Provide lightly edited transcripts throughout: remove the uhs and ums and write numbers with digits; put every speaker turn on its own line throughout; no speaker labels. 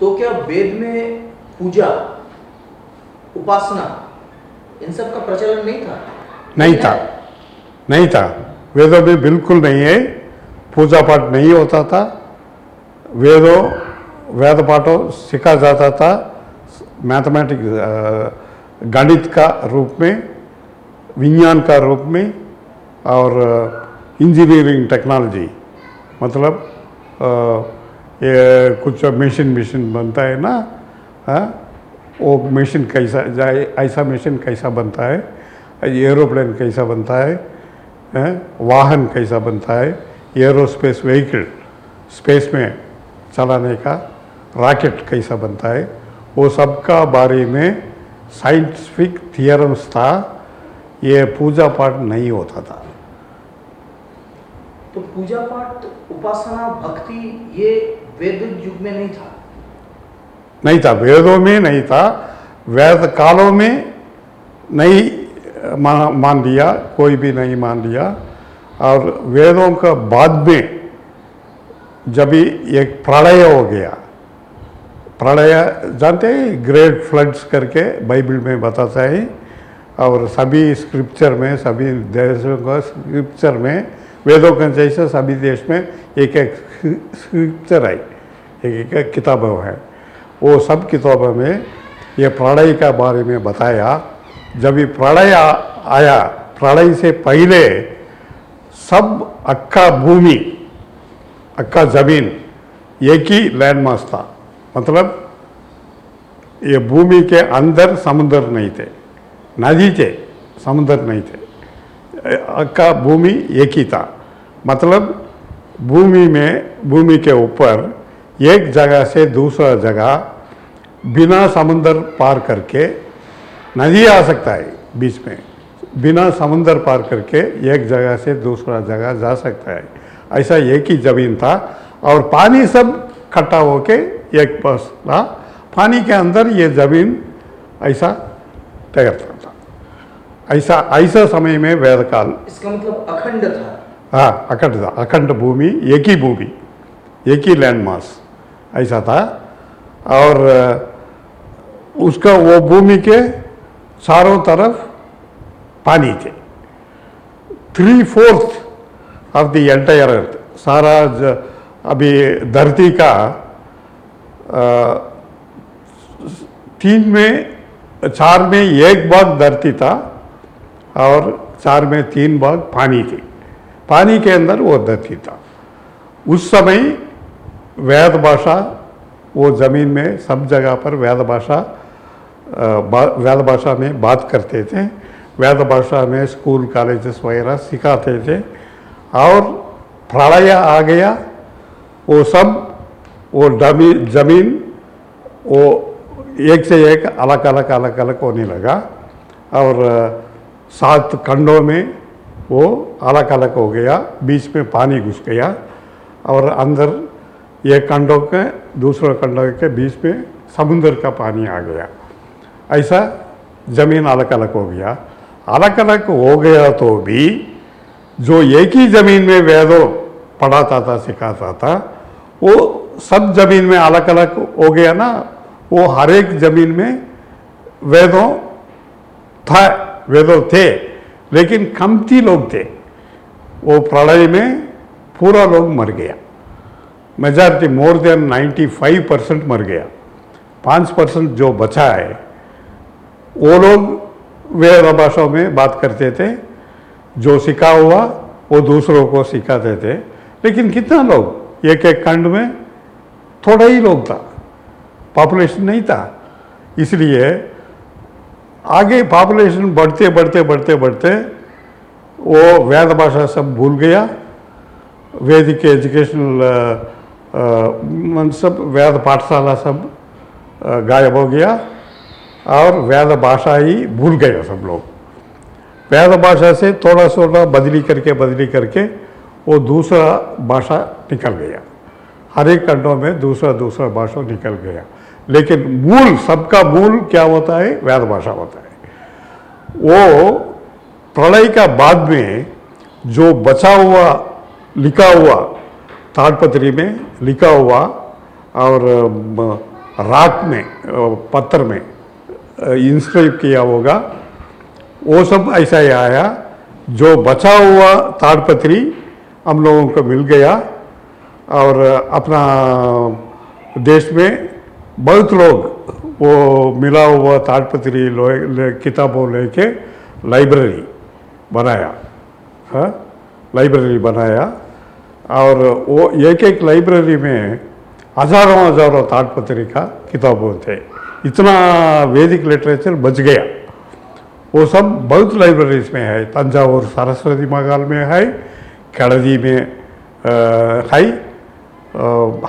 तो क्या वेद में पूजा, उपासना, इन सब का प्रचलन नहीं था?
नहीं था, नहीं था। वेदों में बिल्कुल नहीं है, पूजा पाठ नहीं होता था। वेद पाठों सिखा जाता था मैथमेटिक्स, गणित का रूप में, विज्ञान का रूप में, और इंजीनियरिंग टेक्नोलॉजी। मतलब ये कुछ मशीन बनता है ना, हाँ, वो मशीन कैसा जाए, ऐसा मशीन कैसा बनता है, एरोप्लेन कैसा बनता है, वाहन कैसा बनता है, एरोस्पेस व्हीकल, स्पेस में चलाने का रॉकेट कैसा बनता है, वो सब का बारे में साइंटिफिक थियरम्स था। ये पूजा पाठ नहीं होता था।
तो पूजा पाठ, उपासना, भक्ति ये वैदिक युग में नहीं था?
नहीं था, वेदों में नहीं था। वेद कालों में नहीं मान लिया, कोई भी नहीं मान लिया। और वेदों का बाद में जब एक प्रलय हो गया, प्रलय जानते हैं, ग्रेट फ्लड्स करके बाइबल में बताता है, और सभी स्क्रिप्चर में, सभी देशों का स्क्रिप्चर में, वेदों के जैसे सभी देश में एक एक स्क्रिप्चर है, एक एक किताबें है। वो सब किताबों में ये प्रलय के बारे में बताया। जब ये प्रलय आया, प्रलय से पहले सब अक्का भूमि, अक्का जमीन एक ही लैंड मास था। मतलब ये भूमि के अंदर समुद्र नहीं थे, नदी थे, समुद्र नहीं थे, अक्का भूमि एक ही था। मतलब भूमि के ऊपर एक जगह से दूसरा जगह बिना समुद्र पार करके, नदी आ सकता है बीच में, बिना समुद्र पार करके एक जगह से दूसरा जगह जा सकता है, ऐसा एक ही जमीन था। और पानी सब इकट्ठा होके एक पास था, पानी के अंदर ये जमीन ऐसा तैरता था। ऐसा समय में वेद काल।
इसका मतलब अखंड था?
हाँ, अखंड था, अखंड भूमि, एक ही भूमि, एक ही लैंड मास ऐसा था। और उसका वो भूमि के चारों तरफ पानी थे। 3/4 ऑफ द एंटायर अर्थ, सारा अभी धरती का 4 में 1 भाग धरती था और 4 में 3 भाग पानी थी। पानी के अंदर वो धरती था। उस समय वेद भाषा, वो ज़मीन में सब जगह पर वेद भाषा में बात करते थे। वेद भाषा में स्कूल कॉलेजेस वगैरह सिखाते थे। और प्रलय आ गया, वो सब, वो ज़मीन वो एक से एक अलग अलग होने लगा। और 7 खंडों में वो अलग अलग हो गया, बीच में पानी घुस गया, और अंदर एक खंडों के दूसरे खंडों के बीच में समुद्र का पानी आ गया। ऐसा ज़मीन अलग अलग हो गया। अलग अलग हो गया तो भी जो एक ही ज़मीन में वेदों पढ़ाता था, सिखाता था, वो सब ज़मीन में अलग अलग हो गया ना। वो हर एक ज़मीन में वेदों थे, लेकिन कमती लोग थे। वो प्रलय में पूरा लोग मर गया, मेजॉरिटी मोर देन 95% मर गया। 5% जो बचा है, वो लोग वेद भाषाओं में बात करते थे, जो सीखा हुआ वो दूसरों को सिखाते थे। लेकिन कितना लोग, एक एक खंड में थोड़ा ही लोग था, पॉपुलेशन नहीं था। इसलिए आगे पॉपुलेशन बढ़ते वो वेद भाषा सब भूल गया। वैदिक एजुकेशनल सब वेद पाठशाला सब गायब हो गया, और वेद भाषा ही भूल गए सब लोग। वेद भाषा से थोड़ा बदली करके वो दूसरा भाषा निकल गया। हर एक खंडों में दूसरा भाषा निकल गया। लेकिन मूल, सबका मूल क्या होता है? वेद भाषा होता है। वो प्रलय का बाद में जो बचा हुआ, लिखा हुआ, ताड़पत्री में लिखा हुआ, और राख में पत्थर में इंस्क्राइब किया होगा, वो सब ऐसा ही आया। जो बचा हुआ ताड़पत्री हम लोगों को मिल गया और अपना देश में बहुत लोग वो मिला हुआ ताड़पत्री किताबों लेके लाइब्रेरी बनाया, हाँ लाइब्रेरी बनाया। और वो एक एक लाइब्रेरी में हजारों हजारों ताड़पत्री का किताबों थे। इतना वैदिक लिटरेचर बच गया। वो सब बहुत लाइब्रेरीज में है। तंजावुर सरस्वती महाल में है, केड़दी में है,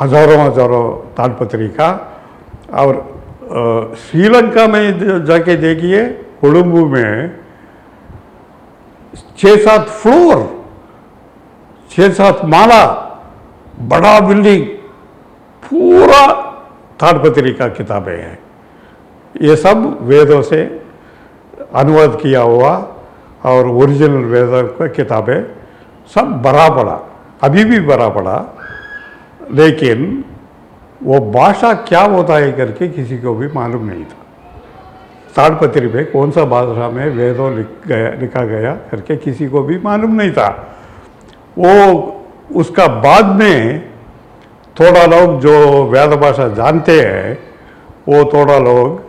हजारों हजारों ताड़पत्री का। और श्रीलंका में जाके देखिए, कोलंबो में 6-7 फ्लोर, 6-7 माला, बड़ा बिल्डिंग, पूरा ताड़पत्री का किताबें हैं। ये सब वेदों से अनुवाद किया हुआ और ओरिजिनल वेदों की किताबें सब भरा पड़ा, अभी भी भरा पड़ा। लेकिन वो भाषा क्या होता है करके किसी को भी मालूम नहीं था। ताड़पत्री पे कौन सा भाषा में वेदों लिखा गया करके किसी को भी मालूम नहीं था। वो उसका बाद में थोड़ा लोग जो वेद भाषा जानते हैं, वो थोड़ा लोग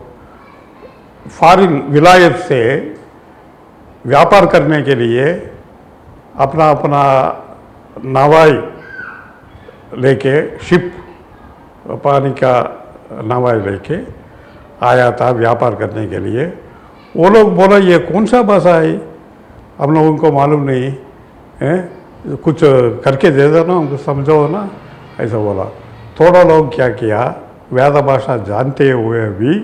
फॉरेन विलायत से व्यापार करने के लिए अपना अपना नावाई लेके, शिप पानी का नावाई लेके आया था व्यापार करने के लिए। वो लोग बोला ये कौन सा भाषा है, हम लोगों को मालूम नहीं है, कुछ करके दे दो ना, हमको समझो ना, ऐसा बोला। थोड़ा लोग क्या किया, वेद भाषा जानते हुए भी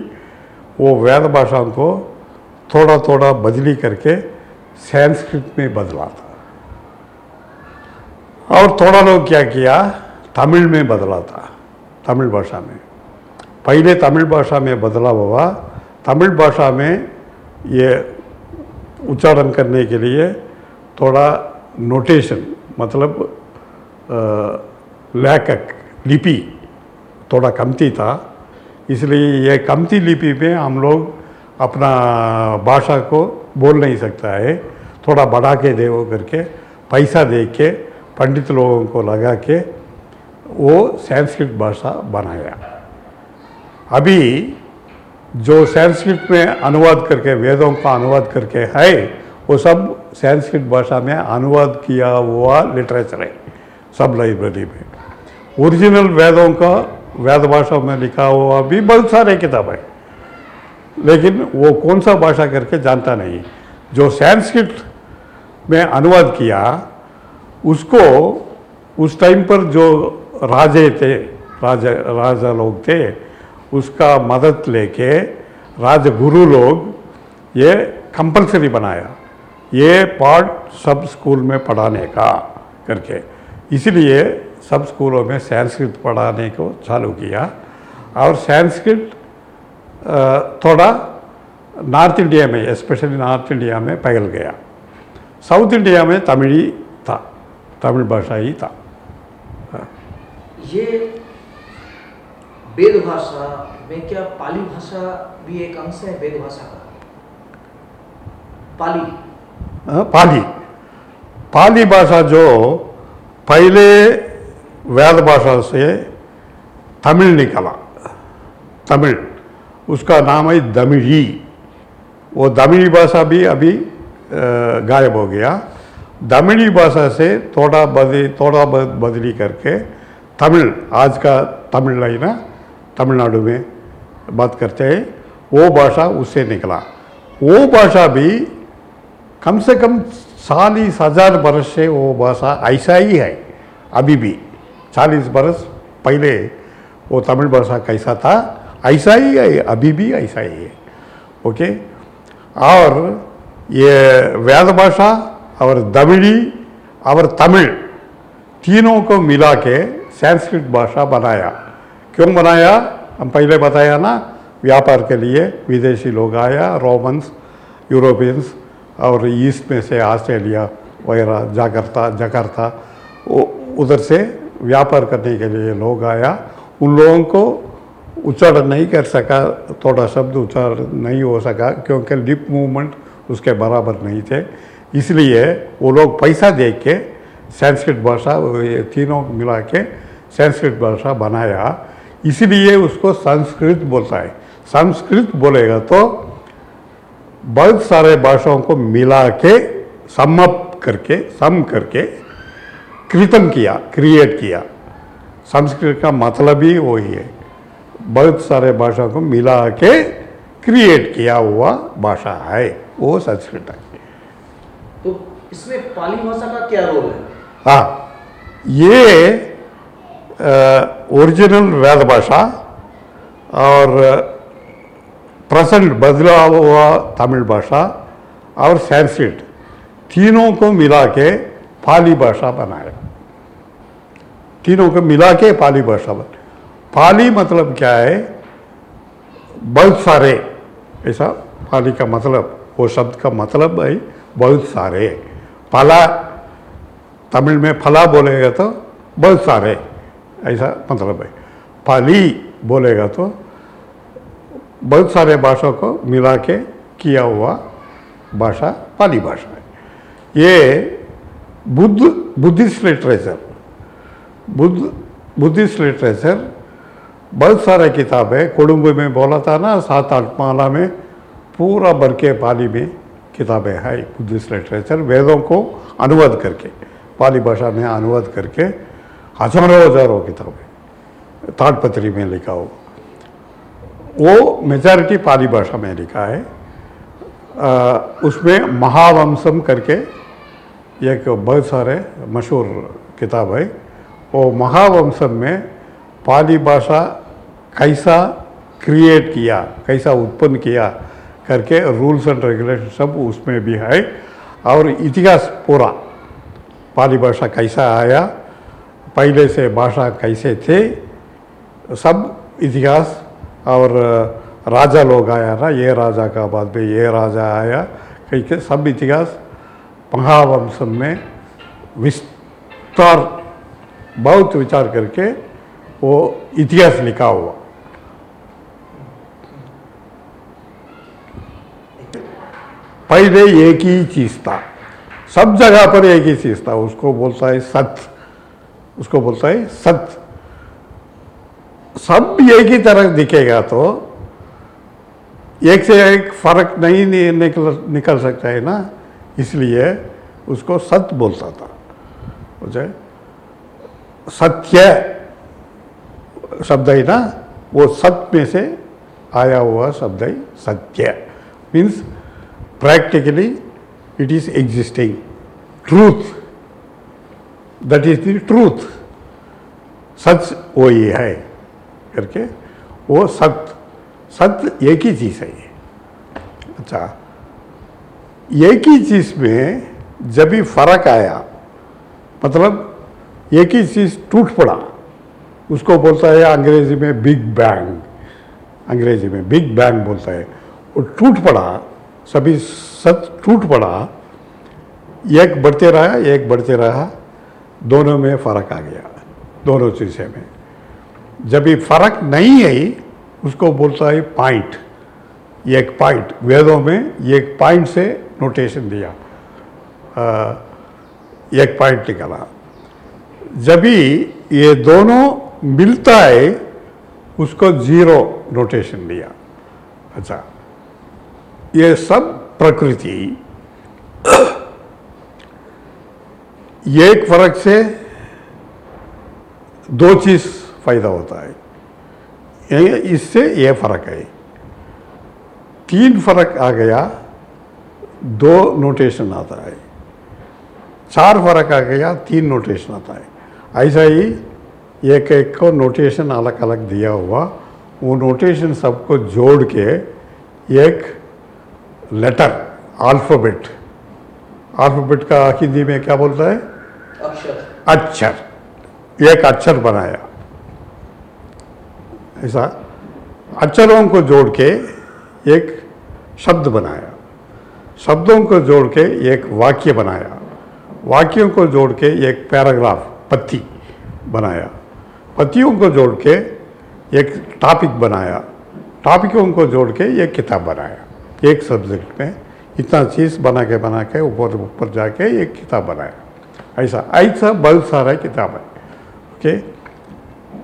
वो वेद भाषा को थोड़ा थोड़ा बदली करके संस्कृत में बदला था। और थोड़ा लोग क्या किया, तमिल में बदला था, तमिल भाषा में। पहले तमिल भाषा में बदला हुआ, तमिल भाषा में ये उच्चारण करने के लिए थोड़ा नोटेशन, मतलब लेखक लिपि थोड़ा कमती था। इसलिए ये कमती लिपि में हम लोग अपना भाषा को बोल नहीं सकता है। थोड़ा बढ़ा के देवो करके पैसा दे के पंडित लोगों को लगा के वो संस्कृत भाषा बनाया। अभी जो संस्कृत में अनुवाद करके, वेदों का अनुवाद करके है, वो सब संस्कृत भाषा में अनुवाद किया हुआ लिटरेचर है सब लाइब्रेरी में। ओरिजिनल वेदों का वेद भाषा में लिखा हुआ भी बहुत सारे किताब है, लेकिन वो कौन सा भाषा करके जानता नहीं। जो संस्कृत में अनुवाद किया उसको उस टाइम पर जो राजे थे, राजा लोग थे, उसका मदद लेके राजगुरु लोग ये कंपलसरी बनाया, ये पाठ सब स्कूल में पढ़ाने का करके। इसलिए सब स्कूलों में संस्कृत पढ़ाने को चालू किया। और संस्कृत थोड़ा नॉर्थ इंडिया में, स्पेशली नॉर्थ इंडिया में फैल गया। साउथ इंडिया में तमिल ही था, तमिल भाषा ही था।
ये वेद भाषा में क्या पाली भाषा भी एक अंश है वेद भाषा का?
पाली, पाली भाषा जो पहले वेद भाषा से तमिल निकला, तमिल, उसका नाम है दमिड़ी। वो दमिड़ी भाषा भी अभी गायब हो गया। दमिड़ी भाषा से थोड़ा बदली करके तमिल, आज का तमिल है ना, तमिलनाडु में बात करते हैं, वो भाषा उससे निकला। वो भाषा भी कम से कम 40,000 बरस से वो भाषा ऐसा ही है अभी भी। 40 बरस पहले वो तमिल भाषा कैसा था, ऐसा ही है अभी भी, ऐसा ही है। ओके। और ये वेद भाषा और दमिड़ी और तमिल तीनों को मिला के संस्कृत भाषा बनाया। क्यों बनाया, हम पहले बताया ना, व्यापार के लिए विदेशी लोग आया, रोमन्स, यूरोपियंस और ईस्ट में से ऑस्ट्रेलिया वगैरह, जकार्ता उधर से व्यापार करने के लिए लोग आया। उन लोगों को उच्चारण नहीं कर सका, थोड़ा शब्द उच्चारण नहीं हो सका क्योंकि लिप मूवमेंट उसके बराबर नहीं थे। इसलिए वो लोग पैसा दे के संस्कृत भाषा ये तीनों मिला के संस्कृत भाषा बनाया, इसलिए उसको संस्कृत बोलता है। संस्कृत बोलेगा तो बहुत सारे भाषाओं को मिला के सम करके कृतम किया, क्रिएट किया। संस्कृत का मतलब ही वही है, बहुत सारे भाषा को मिला के क्रिएट किया हुआ भाषा है, वो संस्कृत है।
तो इसमें पाली भाषा का क्या रोल है?
हाँ, ये ओरिजिनल वेद भाषा और प्रेजेंट बदला हुआ तमिल भाषा और संस्कृत तीनों को मिला के पाली भाषा बनाया। तीनों को मिला के पाली भाषा बना। पाली मतलब क्या है? बहुत सारे, ऐसा पाली का मतलब, वो शब्द का मतलब है बहुत सारे। फला तमिल में फला बोलेगा तो बहुत सारे, ऐसा मतलब है। पाली बोलेगा तो बहुत सारे भाषा को मिला के किया हुआ भाषा पाली भाषा है। ये बुद्धिस्ट लिटरेचर, बुद्धिस्ट लिटरेचर बहुत सारे किताबें कोडुंबु में बोला था ना, 7-8 माला में पूरा भर के पाली में किताबें हैं। बुद्धिस्ट लिटरेचर वेदों को अनुवाद करके पाली भाषा में अनुवाद करके हजारों किताबें ताड़पत्री में लिखा हो, वो मेजॉरिटी पाली भाषा में लिखा है। उसमें महावंशम करके एक बहुत सारे मशहूर किताब है। वो महावंशम में पाली भाषा कैसा क्रिएट किया, कैसा उत्पन्न किया करके रूल्स एंड रेगुलेशन सब उसमें भी है। और इतिहास पूरा पाली भाषा कैसा आया, पहले से भाषा कैसे थे, सब इतिहास। और राजा लोग आया ना, ये राजा का बाद में ये राजा आया, कहीं के सब इतिहास महावंशम में विस्तार बहुत विचार करके वो इतिहास लिखा हुआ। पहले एक ही चीज था, सब जगह पर एक ही चीज था, उसको बोलता है सत्य, उसको बोलता है सत्य। सब एक ही तरह दिखेगा तो एक से एक फर्क नहीं निकल सकता है ना, इसलिए उसको सत्य बोलता था। मुझे सत्य शब्द है ना, वो सत्य में से आया हुआ शब्द है सत्य। Means practically it is existing truth, that is the truth. सच वही है करके वो सत्य एक ही चीज़ है। अच्छा, एक ही चीज़ में जब भी फर्क आया, मतलब एक ही चीज़ टूट पड़ा, उसको बोलता है अंग्रेजी में बिग बैंग, अंग्रेजी में बिग बैंग बोलता है। वो टूट पड़ा, सभी सत्य टूट पड़ा, एक बढ़ते रहा, दोनों में फर्क आ गया, दोनों चीज़ें में। जब भी फर्क नहीं है उसको बोलता है पॉइंट, एक पॉइंट। वेदों में एक पॉइंट से नोटेशन दिया, एक पॉइंट निकाला। जब भी ये दोनों मिलता है उसको जीरो नोटेशन दिया। अच्छा, ये सब प्रकृति एक फर्क से दो चीज फायदा होता है, इससे ये फर्क है। तीन फर्क आ गया, दो नोटेशन आता है। चार फर्क आ गया, तीन नोटेशन आता है। ऐसा ही एक एक को नोटेशन अलग अलग दिया हुआ, वो नोटेशन सबको जोड़ के एक लेटर, अल्फाबेट, अल्फाबेट का हिंदी में क्या बोलता है?
अक्षर।
अक्षर, एक अक्षर बनाया। ऐसा अक्षरों को जोड़ के एक शब्द बनाया, शब्दों को जोड़ के एक वाक्य बनाया, वाक्यों को जोड़ के एक पैराग्राफ, पत्ती बनाया, पत्तियों को जोड़ के एक टॉपिक बनाया, टॉपिकों को जोड़ के एक किताब बनाया, एक सब्जेक्ट में इतना चीज़ बना के ऊपर ऊपर जाके एक किताब बनाया। ऐसा ऐसा बहुत सारा किताब है। ओके,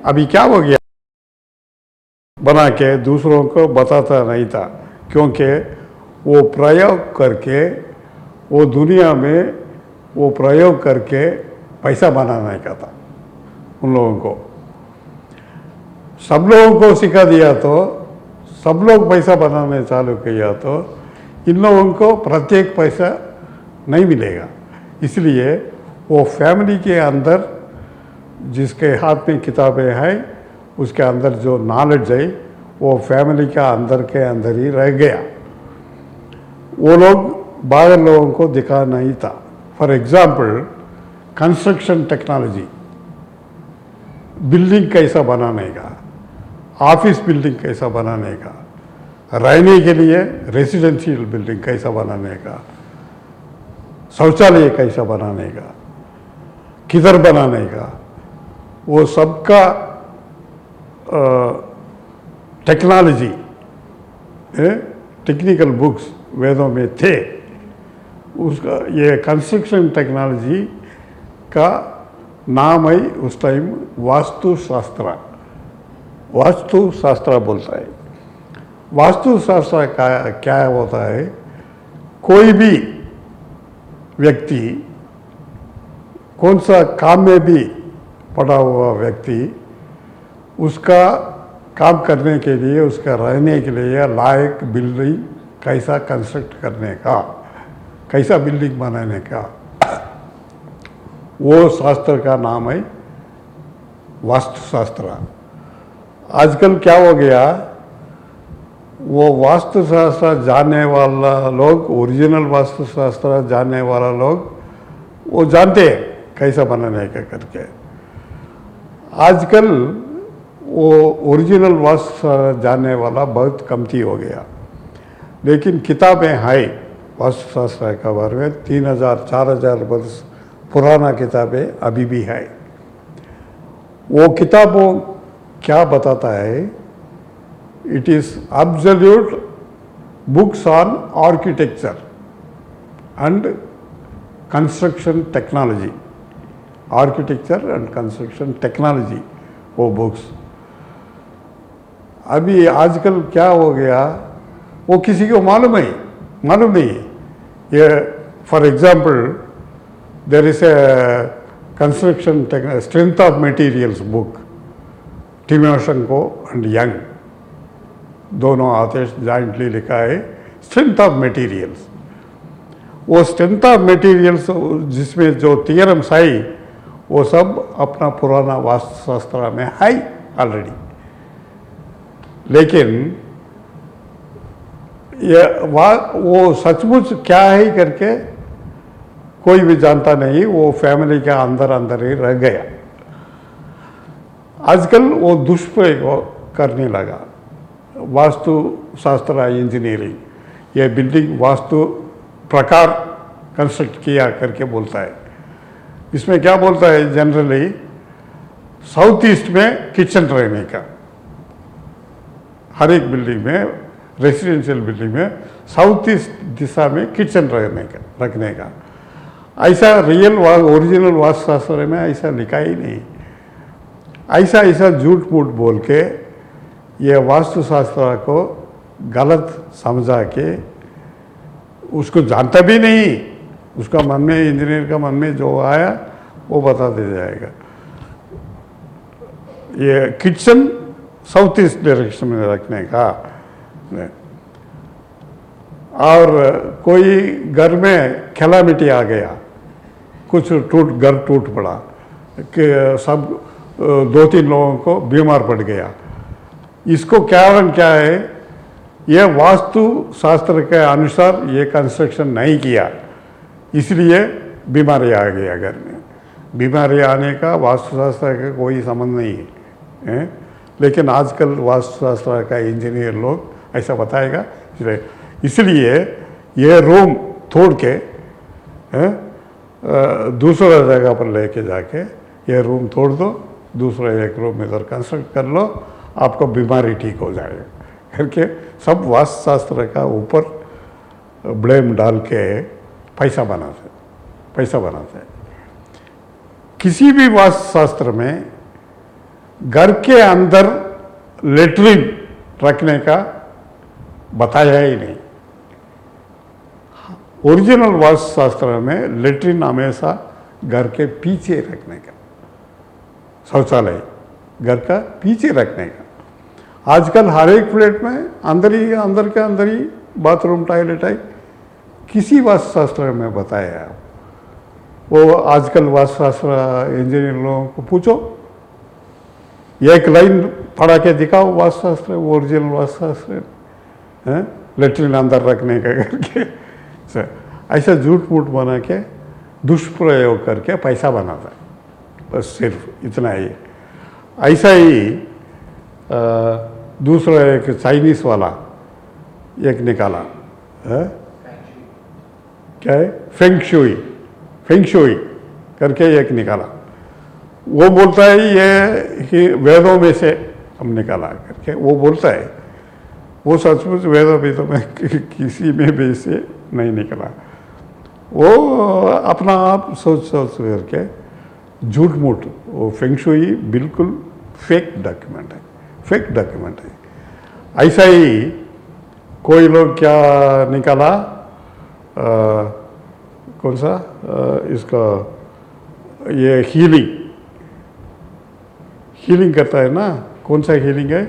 अभी क्या हो गया, बना के दूसरों को बताता नहीं था, क्योंकि वो प्रयोग करके वो दुनिया में वो प्रयोग करके पैसा बनाने का था उन लोगों को। सब लोगों को सिखा दिया तो सब लोग पैसा बनाने चालू किया तो इन लोगों को प्रत्येक पैसा नहीं मिलेगा। इसलिए वो फैमिली के अंदर जिसके हाथ में किताबें हैं उसके अंदर जो नॉलेज है वो फैमिली का अंदर के अंदर ही रह गया, वो लोग बाहर लोगों को दिखा नहीं था। For example construction technology, building कैसा बनाने का, ऑफिस बिल्डिंग कैसा बनाने का, रहने के लिए रेसिडेंशियल बिल्डिंग कैसा बनाने का, शौचालय कैसा बनाने का, किधर बनाने का, वो सबका टेक्नोलॉजी टेक्निकल बुक्स वेदों में थे। उसका ये कंस्ट्रक्शन टेक्नोलॉजी का नाम है उस टाइम वास्तुशास्त्र, वास्तुशास्त्र बोलता है। वास्तुशास्त्र का क्या होता है, कोई भी व्यक्ति कौन सा काम में भी पड़ा हुआ व्यक्ति उसका काम करने के लिए, उसका रहने के लिए लायक बिल्डिंग कैसा कंस्ट्रक्ट करने का, कैसा बिल्डिंग बनाने का, वो शास्त्र का नाम है वास्तुशास्त्र। आजकल क्या हो गया, वो वास्तुशास्त्र जानने वाला लोग, ओरिजिनल वास्तुशास्त्र जानने वाला लोग वो जानते हैं कैसा बनाने का करके। आजकल वो ओरिजिनल वास्तुशास्त्र जानने वाला बहुत कमती हो गया, लेकिन किताबें हैं वास्तुशास्त्र के बारे में 3000-4000 वर्ष पुराना किताबें अभी भी है। वो किताबों क्या बताता है, it is absolute books on architecture and construction technology, architecture and construction technology वो बुक्स। अभी आजकल क्या हो गया, वो किसी को मालूम नहीं। ये for example there is a construction strength of materials book, Timoshenko and Young दोनों आते जॉइंटली लिखा है स्ट्रेंथ ऑफ मटेरियल्स। वो स्ट्रेंथ ऑफ मटेरियल्स जिसमें जो थियरम्स है वो सब अपना पुराना वास्तुशास्त्र में है ऑलरेडी, लेकिन ये वो सचमुच क्या है करके कोई भी जानता नहीं, वो फैमिली के अंदर ही रह गया। आजकल वो दुष्प्रयोग करने लगा, वास्तुशास्त्र इंजीनियरिंग, ये बिल्डिंग वास्तु प्रकार कंस्ट्रक्ट किया करके बोलता है। इसमें क्या बोलता है, जनरली साउथ ईस्ट में किचन रहने का, हर एक बिल्डिंग में, रेसिडेंशियल बिल्डिंग में साउथ ईस्ट दिशा में किचन रखने का। ऐसा रियल ओरिजिनल वास्तुशास्त्र में ऐसा लिखा ही नहीं। ऐसा झूठ मूठ बोल के ये वास्तुशास्त्र को गलत समझा के, उसको जानता भी नहीं, उसका मन में, इंजीनियर का मन में जो आया वो बता दे जाएगा। ये किचन साउथ ईस्ट डायरेक्शन में रखने का, और कोई घर में कैलामिटी आ गया, कुछ घर टूट पड़ा कि सब 2-3 लोगों को बीमार पड़ गया, इसको कारण क्या है, ये वास्तु शास्त्र के अनुसार ये कंस्ट्रक्शन नहीं किया, इसलिए बीमारी आ गया घर में। बीमारी आने का वास्तुशास्त्र का कोई संबंध नहीं है, लेकिन आजकल वास्तुशास्त्र का इंजीनियर लोग ऐसा बताएगा। इसलिए ये रूम तोड़ के दूसरा जगह पर लेके जाके ये रूम तोड़ दो, दूसरा एक रूम इधर कंस्ट्रक्ट कर लो, आपको बीमारी ठीक हो जाएगा करके सब वास्तु शास्त्र का ऊपर ब्लेम डाल के पैसा बनाते हैं। किसी भी वास्तु शास्त्र में घर के अंदर लेटरिन रखने का बताया ही नहीं। ओरिजिनल वास्तु शास्त्र में लेटरिन हमेशा घर के पीछे रखने का, शौचालय घर का पीछे रखने का। आजकल हर एक फ्लैट में अंदर के अंदर ही बाथरूम टॉयलेट है। किसी वास्तु शास्त्र में बताया है? वो आजकल वास्तु शास्त्र इंजीनियर लोगों को पूछो, एक लाइन पढ़ा के दिखाओ वास्तु शास्त्र, ओरिजिनल वास्तु शास्त्र है लेटरिन अंदर रखने का करके ऐसा झूठ मूठ बना के दुष्प्रयोग करके पैसा बनाता है, बस सिर्फ इतना ही। ऐसा ही दूसरा एक चाइनीस वाला एक निकाला है, क्या है, फेंगशुई करके एक निकाला। वो बोलता है ये वेदों में से हम निकाला करके वो बोलता है। वो सचमुच वेदों में किसी में भी से नहीं निकला। वो अपना आप सोच करके झूठ मूठ, वो फेंगशुई बिल्कुल फेक डॉक्यूमेंट है। ऐसा ही कोई लोग क्या निकाला, कौन सा इसका ये हीलिंग करता है ना, कौन सा हीलिंग है,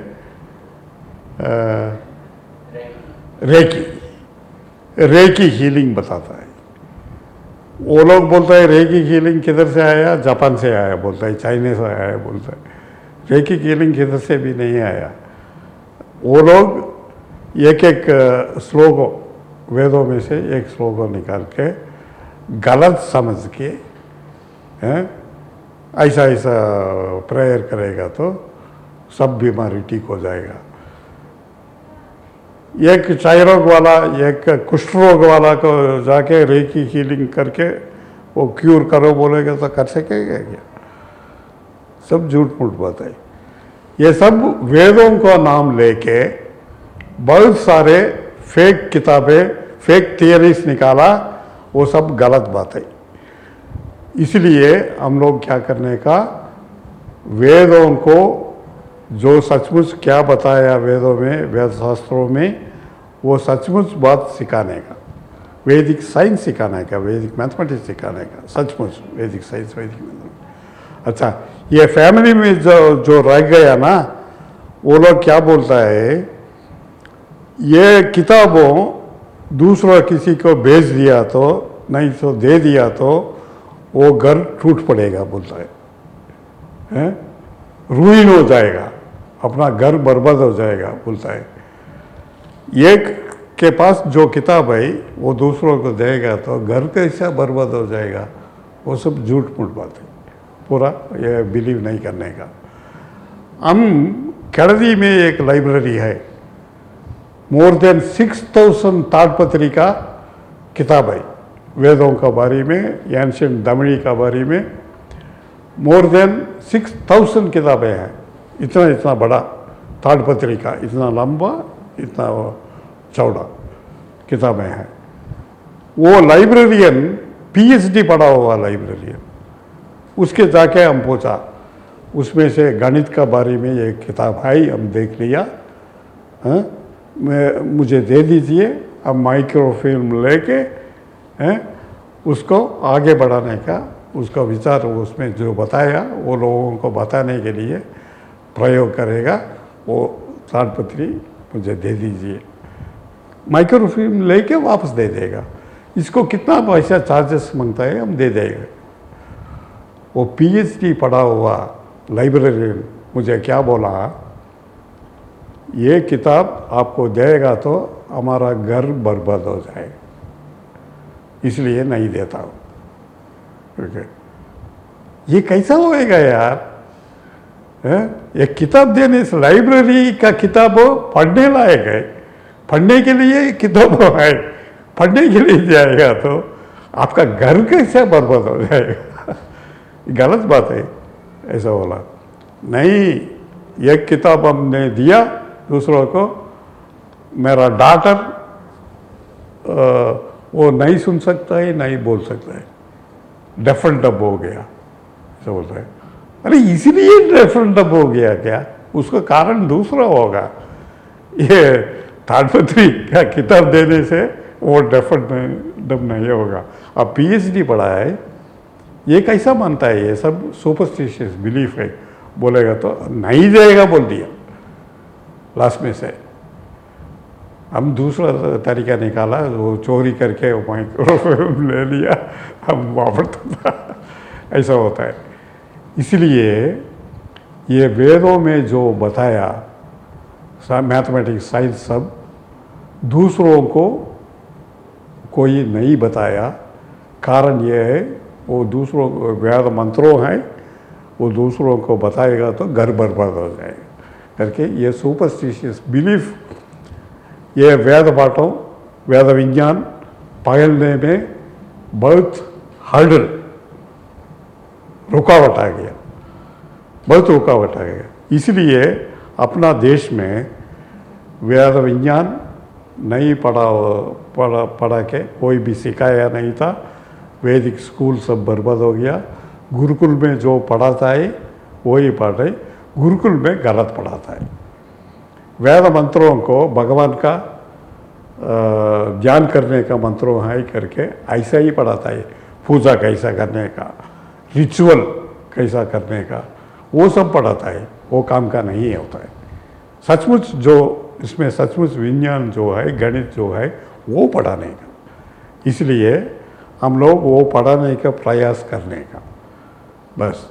रेकी हीलिंग बताता है। वो लोग बोलता है रेकी हीलिंग किधर से आया, जापान से आया बोलता है, चाइना से आया बोलता है। रेकी हीलिंग किधर से भी नहीं आया। वो लोग एक श्लोक वेदों में से एक श्लोक निकाल के गलत समझ के ऐसा प्रेयर करेगा तो सब बीमारी ठीक हो जाएगा। एक क्षय रोग वाला, एक कुष्ठ रोग वाला को जाके रेकी हीलिंग करके वो क्यूर करो बोलेगा तो कर सकेगा क्या? सब झूठ मूठ बात है। ये सब वेदों का नाम लेके बहुत सारे फेक किताबें, फेक थियरीज निकाला, वो सब गलत बात है। इसलिए हम लोग क्या करने का, वेदों को जो सचमुच क्या बताया वेदों में, वेद शास्त्रों में, वो सचमुच बात सिखाने का, वैदिक साइंस सिखाने का, वैदिक मैथमेटिक्स सिखाने का, सचमुच वैदिक साइंस, वैदिक मैथमेटिक्स। अच्छा, ये फैमिली में जो रह गया ना, वो लोग क्या बोलता है, ये किताबों दूसरा किसी को भेज दिया तो, नहीं तो दे दिया तो वो घर टूट पड़ेगा बोलता है, रुइन हो जाएगा, अपना घर बर्बाद हो जाएगा बोलता है। एक के पास जो किताब है वो दूसरों को देगा तो घर कैसा बर्बाद हो जाएगा, वो सब झूठ मूठ बात है, पूरा ये बिलीव नहीं करने का। हम केड़दी में एक लाइब्रेरी है, मोर देन 6000 ताड़पत्री का किताब है वेदों का बारे में, एंशिएंट दमड़ी का बारे में मोर देन 6000 किताबें हैं। इतना बड़ा ताड़पत्री का, इतना लंबा, इतना चौड़ा किताबें हैं। वो लाइब्रेरियन पीएचडी पढ़ा हुआ लाइब्रेरियन, उसके जाके हम पूछा, उसमें से गणित का बारे में एक किताब है, हम देख लिया, मुझे दे दीजिए। अब माइक्रोफिल्म लेके उसको आगे बढ़ाने का उसका विचार, उसमें जो बताया वो लोगों को बताने के लिए प्रयोग करेगा। वो ताड़पत्री मुझे दे दीजिए, माइक्रोफिल्म लेके वापस दे देगा। इसको कितना पैसा चार्जेस मांगता है, हम दे देंगे। वो पीएचडी पढ़ा हुआ लाइब्रेरियन मुझे क्या बोला, ये किताब आपको देगा तो हमारा घर बर्बाद हो जाएगा, इसलिए नहीं देता हूँ। ये कैसा होएगा यार? एक किताब देने से, लाइब्रेरी का किताब पढ़ने लायक है, पढ़ने के लिए किताब है, पढ़ने के लिए जाएगा तो आपका घर कैसे बर्बाद हो जाएगा? गलत बात है, ऐसा बोला। नहीं, एक किताब हमने दिया दूसरों को, मेरा डॉटर वो नहीं सुन सकता है, नहीं बोल सकता है, डेफ एंड डब हो गया, ऐसा बोलता है। अरे इसीलिए डेफ एंड डब हो गया क्या? उसका कारण दूसरा होगा। ये ताड़पत्री का किताब देने से वो डेफ एंड डब नहीं होगा। अब पीएचडी पढ़ा है, ये कैसा मानता है? ये सब सुपरस्टिशियस बिलीफ है, बोलेगा तो नहीं जाएगा बोल दिया लास्ट में से। हम दूसरा तरीका निकाला, वो चोरी करके वो माइक्रोफोन ले लिया, हम वापरता था, ऐसा होता है। इसलिए ये वेदों में जो बताया मैथमेटिक्स साइंस सब दूसरों को कोई नहीं बताया। कारण ये है वो दूसरों को वेद मंत्रों हैं, वो दूसरों को बताएगा तो घर बर्बाद हो जाएगा करके ये सुपरस्टिशियस बिलीफ, ये वेद पाठों वेद विज्ञान पालने में बहुत हर्डल रुकावट आ गया, बहुत रुकावट आ गया। इसलिए अपना देश में वेद विज्ञान नहीं पढ़ा के कोई भी सिखाया नहीं था। वैदिक स्कूल सब बर्बाद हो गया। गुरुकुल में जो पढ़ाता है वही पढ़े, गुरुकुल में गलत पढ़ाता है। वेद मंत्रों को भगवान का ज्ञान करने का मंत्रों है करके ऐसा ही पढ़ाता है। पूजा कैसा करने का, रिचुअल कैसा करने का, वो सब पढ़ाता है, वो काम का नहीं होता है। सचमुच जो इसमें सचमुच विज्ञान जो है, गणित जो है, वो पढ़ाने का। इसलिए हम लोग वो पढ़ाने का प्रयास करने का बस।